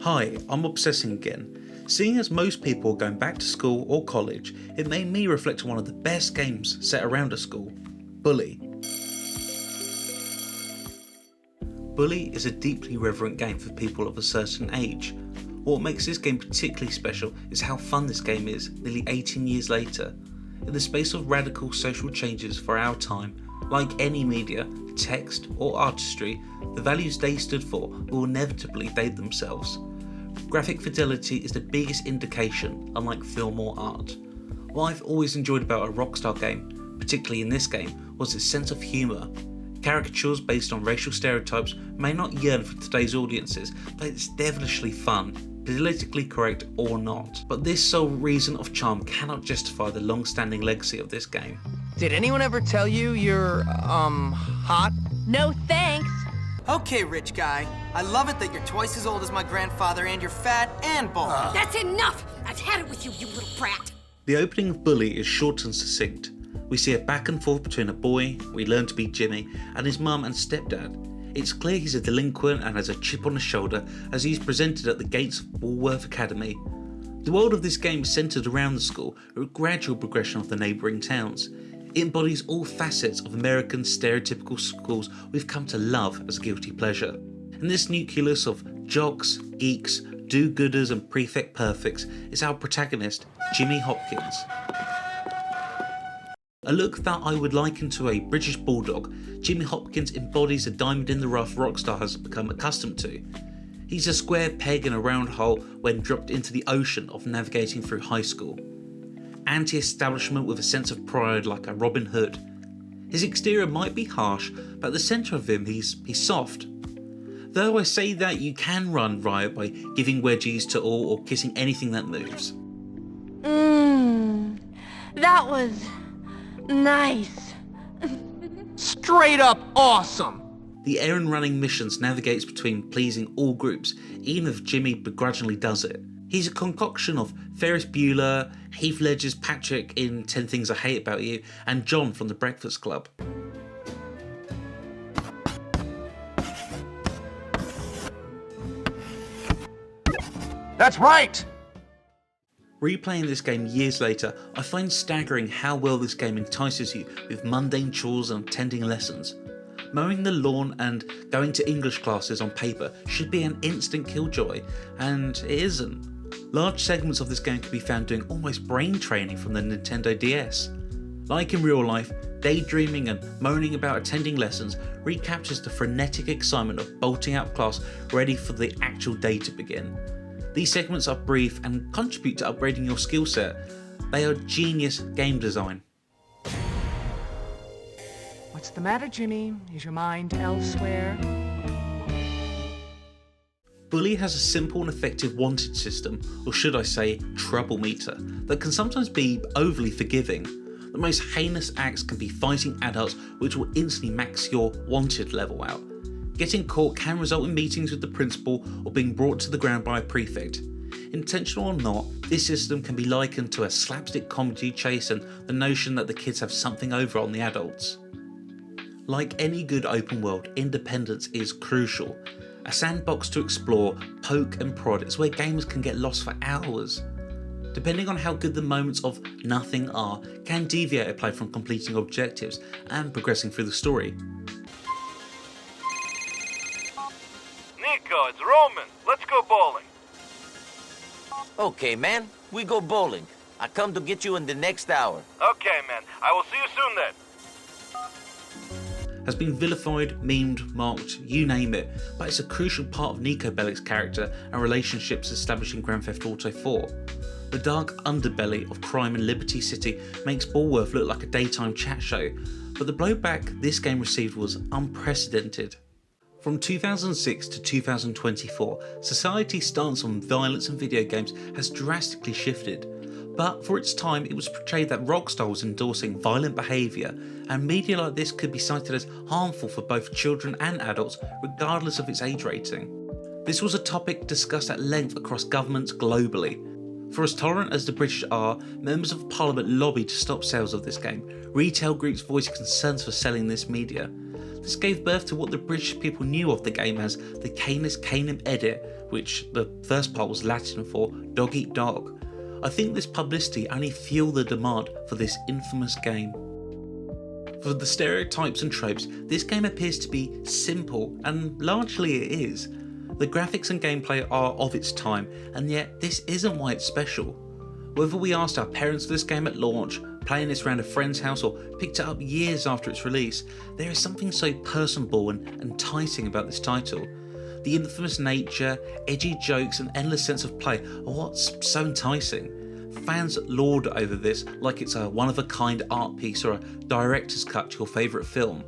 Hi, I'm Obsessing Again. Seeing as most people are going back to school or college, it made me reflect on one of the best games set around a school, Bully. Bully is a deeply reverent game for people of a certain age. What makes this game particularly special is how fun this game is nearly 18 years later. In the space of radical social changes for our time, like any media, text or artistry, the values they stood for will inevitably date themselves. Graphic fidelity is the biggest indication, unlike film or art. What I've always enjoyed about a Rockstar game, particularly in this game, was its sense of humour. Caricatures based on racial stereotypes may not yearn for today's audiences, but it's devilishly fun, politically correct or not. But this sole reason of charm cannot justify the long-standing legacy of this game. Did anyone ever tell you you're, hot? No thanks. Okay, rich guy. I love it that you're twice as old as my grandfather and you're fat and bald. That's enough! I've had it with you, you little brat! The opening of Bully is short and succinct. We see a back and forth between a boy, we learn to be Jimmy, and his mum and stepdad. It's clear he's a delinquent and has a chip on his shoulder as he's presented at the gates of Bullworth Academy. The world of this game is centred around the school, a gradual progression of the neighbouring towns. It embodies all facets of American stereotypical schools we've come to love as a guilty pleasure. In this nucleus of jocks, geeks, do-gooders and prefect perfects is our protagonist, Jimmy Hopkins. A look that I would liken to a British bulldog, Jimmy Hopkins embodies the diamond in the rough Rockstar has become accustomed to. He's a square peg in a round hole when dropped into the ocean of navigating through high school. Anti-establishment with a sense of pride like a Robin Hood. His exterior might be harsh, but at the centre of him he's soft. Though I say that you can run riot by giving wedgies to all or kissing anything that moves. That was nice. Straight up awesome! The errand running missions navigates between pleasing all groups, even if Jimmy begrudgingly does it. He's a concoction of Ferris Bueller, Heath Ledger's Patrick in 10 Things I Hate About You, and John from The Breakfast Club. That's right! Replaying this game years later, I find staggering how well this game entices you with mundane chores and attending lessons. Mowing the lawn and going to English classes on paper should be an instant killjoy, and it isn't. Large segments of this game can be found doing almost brain training from the Nintendo DS. Like in real life, daydreaming and moaning about attending lessons recaptures the frenetic excitement of bolting out of class ready for the actual day to begin. These segments are brief and contribute to upgrading your skill set. They are genius game design. What's the matter, Jimmy? Is your mind elsewhere? Bully has a simple and effective wanted system, or should I say trouble meter, that can sometimes be overly forgiving. The most heinous acts can be fighting adults, which will instantly max your wanted level out. Getting caught can result in meetings with the principal or being brought to the ground by a prefect. Intentional or not, this system can be likened to a slapstick comedy chase and the notion that the kids have something over on the adults. Like any good open world, independence is crucial. A sandbox to explore, poke and prod is where gamers can get lost for hours. Depending on how good the moments of nothing are, can deviate a play from completing objectives and progressing through the story. Nico, it's Roman. Let's go bowling. Okay, man. We go bowling. I come to get you in the next hour. Okay, man. I will see you soon then. Has been vilified, memed, mocked, you name it, but it's a crucial part of Nico Bellic's character and relationships establishing Grand Theft Auto 4. The dark underbelly of crime in Liberty City makes Bullworth look like a daytime chat show, but the blowback this game received was unprecedented. From 2006 to 2024, society's stance on violence in video games has drastically shifted. But for its time, it was portrayed that Rockstar was endorsing violent behaviour, and media like this could be cited as harmful for both children and adults, regardless of its age rating. This was a topic discussed at length across governments globally. For as tolerant as the British are, members of Parliament lobbied to stop sales of this game. Retail groups voiced concerns for selling this media. This gave birth to what the British people knew of the game as the Canis Canem Edit, which the first part was Latin for dog eat dog. I think this publicity only fueled the demand for this infamous game. For the stereotypes and tropes, this game appears to be simple, and largely it is. The graphics and gameplay are of its time, and yet this isn't why it's special. Whether we asked our parents for this game at launch, playing this around a friend's house, or picked it up years after its release, there is something so personable and enticing about this title. The infamous nature, edgy jokes and endless sense of play are what's so enticing. Fans lord over this like it's a one-of-a-kind art piece or a director's cut to your favourite film.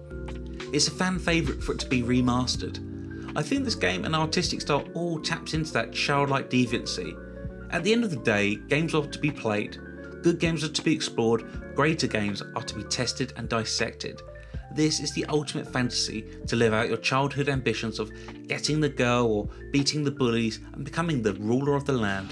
It's a fan favourite for it to be remastered. I think this game and artistic style all taps into that childlike deviancy. At the end of the day, games are to be played, good games are to be explored, greater games are to be tested and dissected. This is the ultimate fantasy, to live out your childhood ambitions of getting the girl or beating the bullies and becoming the ruler of the land.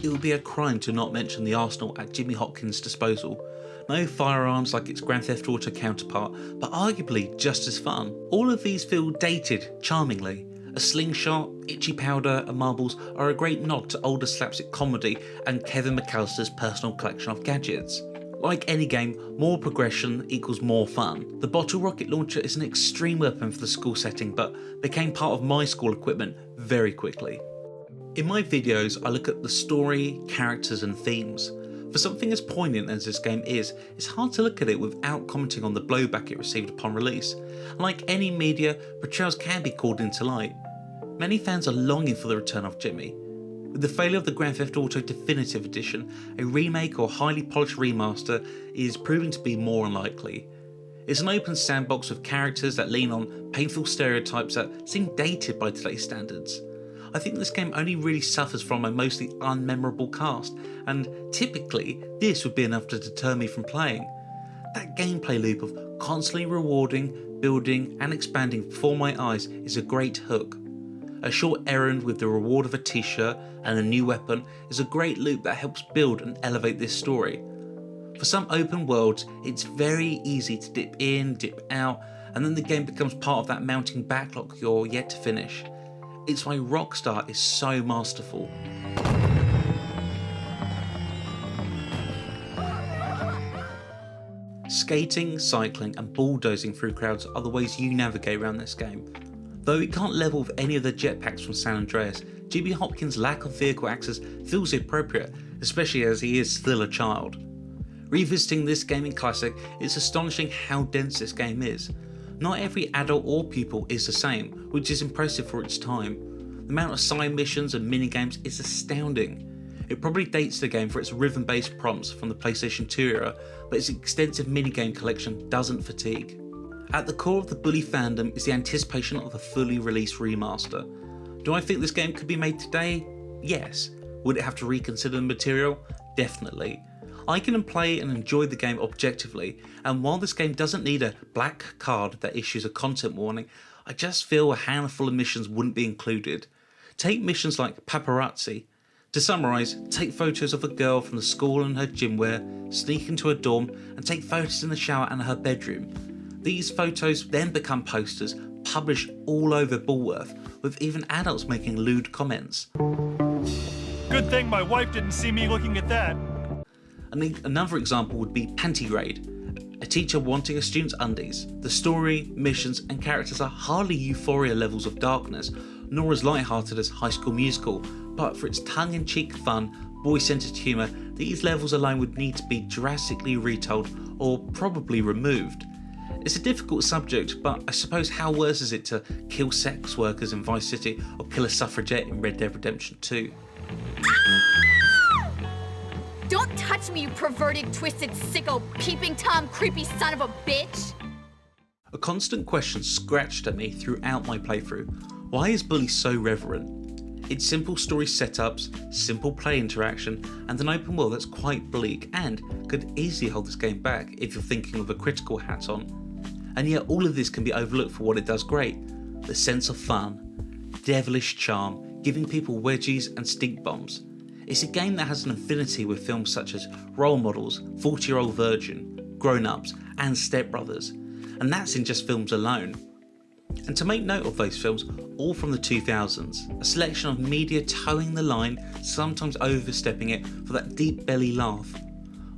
It would be a crime to not mention the arsenal at Jimmy Hopkins' disposal. No firearms like its Grand Theft Auto counterpart, but arguably just as fun. All of these feel dated charmingly. A slingshot, itchy powder and marbles are a great nod to older slapstick comedy and Kevin McAllister's personal collection of gadgets. Like any game, more progression equals more fun. The bottle rocket launcher is an extreme weapon for the school setting, but became part of my school equipment very quickly. In my videos, I look at the story, characters and themes. For something as poignant as this game is, it's hard to look at it without commenting on the blowback it received upon release. And like any media, portrayals can be called into light. Many fans are longing for the return of Jimmy. With the failure of the Grand Theft Auto Definitive Edition, a remake or highly polished remaster is proving to be more unlikely. It's an open sandbox with characters that lean on painful stereotypes that seem dated by today's standards. I think this game only really suffers from a mostly unmemorable cast, and typically this would be enough to deter me from playing. That gameplay loop of constantly rewarding, building and expanding before my eyes is a great hook. A short errand with the reward of a t-shirt and a new weapon is a great loop that helps build and elevate this story. For some open worlds, it's very easy to dip in, dip out, and then the game becomes part of that mounting backlog you're yet to finish. It's why Rockstar is so masterful. Skating, cycling and bulldozing through crowds are the ways you navigate around this game. Though it can't level with any of the jetpacks from San Andreas, Jimmy Hopkins' lack of vehicle access feels appropriate, especially as he is still a child. Revisiting this gaming classic, it's astonishing how dense this game is. Not every adult or pupil is the same, which is impressive for its time. The amount of side missions and minigames is astounding. It probably dates the game for its rhythm-based prompts from the PlayStation 2 era, but its extensive minigame collection doesn't fatigue. At the core of the bully fandom is the anticipation of a fully released remaster. Do I think this game could be made today? Yes. Would it have to reconsider the material? Definitely. I can play and enjoy the game objectively, and while this game doesn't need a black card that issues a content warning, I just feel a handful of missions wouldn't be included. Take missions like Paparazzi. To summarise, take photos of a girl from the school in her gym wear, sneak into her dorm and take photos in the shower and her bedroom. These photos then become posters, published all over Bullworth, with even adults making lewd comments. Good thing my wife didn't see me looking at that. Another example would be Panty Raid, a teacher wanting a student's undies. The story, missions and characters are hardly Euphoria levels of darkness, nor as light-hearted as High School Musical, but for its tongue-in-cheek fun, boy-centred humour, these levels alone would need to be drastically retold or probably removed. It's a difficult subject, but I suppose how worse is it to kill sex workers in Vice City or kill a suffragette in Red Dead Redemption 2? Don't touch me, you perverted, twisted, sicko, peeping Tom, creepy son of a bitch! A constant question scratched at me throughout my playthrough. Why is Bully so reverent? It's simple story setups, simple play interaction, and an open world that's quite bleak and could easily hold this game back if you're thinking with a critical hat on. And yet all of this can be overlooked for what it does great: the sense of fun, devilish charm, giving people wedgies and stink bombs. It's a game that has an affinity with films such as Role Models, 40-Year-Old Virgin, Grown Ups and Step Brothers, and that's in just films alone. And to make note of those films, all from the 2000s, a selection of media towing the line, sometimes overstepping it for that deep belly laugh.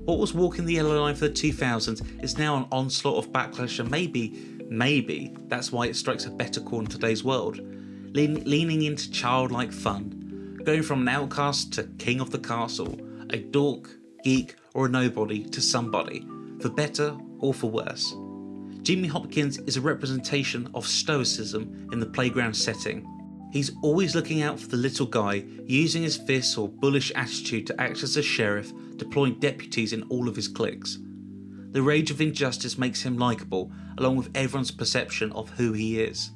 What was walking the yellow line for the 2000s is now an onslaught of backlash, and maybe that's why it strikes a better chord in today's world, leaning into childlike fun, going from an outcast to king of the castle, a dork, geek or a nobody to somebody, for better or for worse. Jimmy Hopkins is a representation of stoicism in the playground setting. He's always looking out for the little guy, using his fists or bullish attitude to act as a sheriff, deploying deputies in all of his cliques. The rage of injustice makes him likeable, along with everyone's perception of who he is.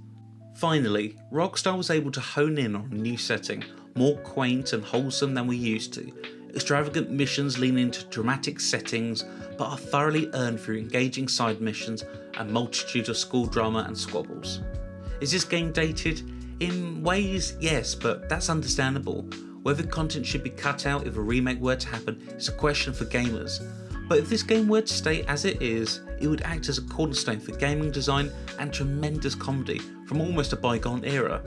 Finally, Rockstar was able to hone in on a new setting, more quaint and wholesome than we used to. Extravagant missions lean into dramatic settings, but are thoroughly earned through engaging side missions and multitude of school drama and squabbles. Is this game dated? In ways, yes, but that's understandable. Whether content should be cut out if a remake were to happen is a question for gamers. But if this game were to stay as it is, it would act as a cornerstone for gaming design and tremendous comedy from almost a bygone era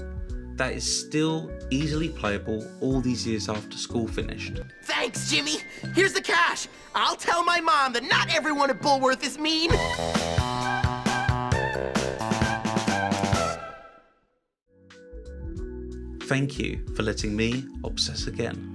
that is still easily playable all these years after school finished. Thanks, Jimmy. Here's the cash. I'll tell my mom that not everyone at Bullworth is mean. Thank you for letting me obsess again.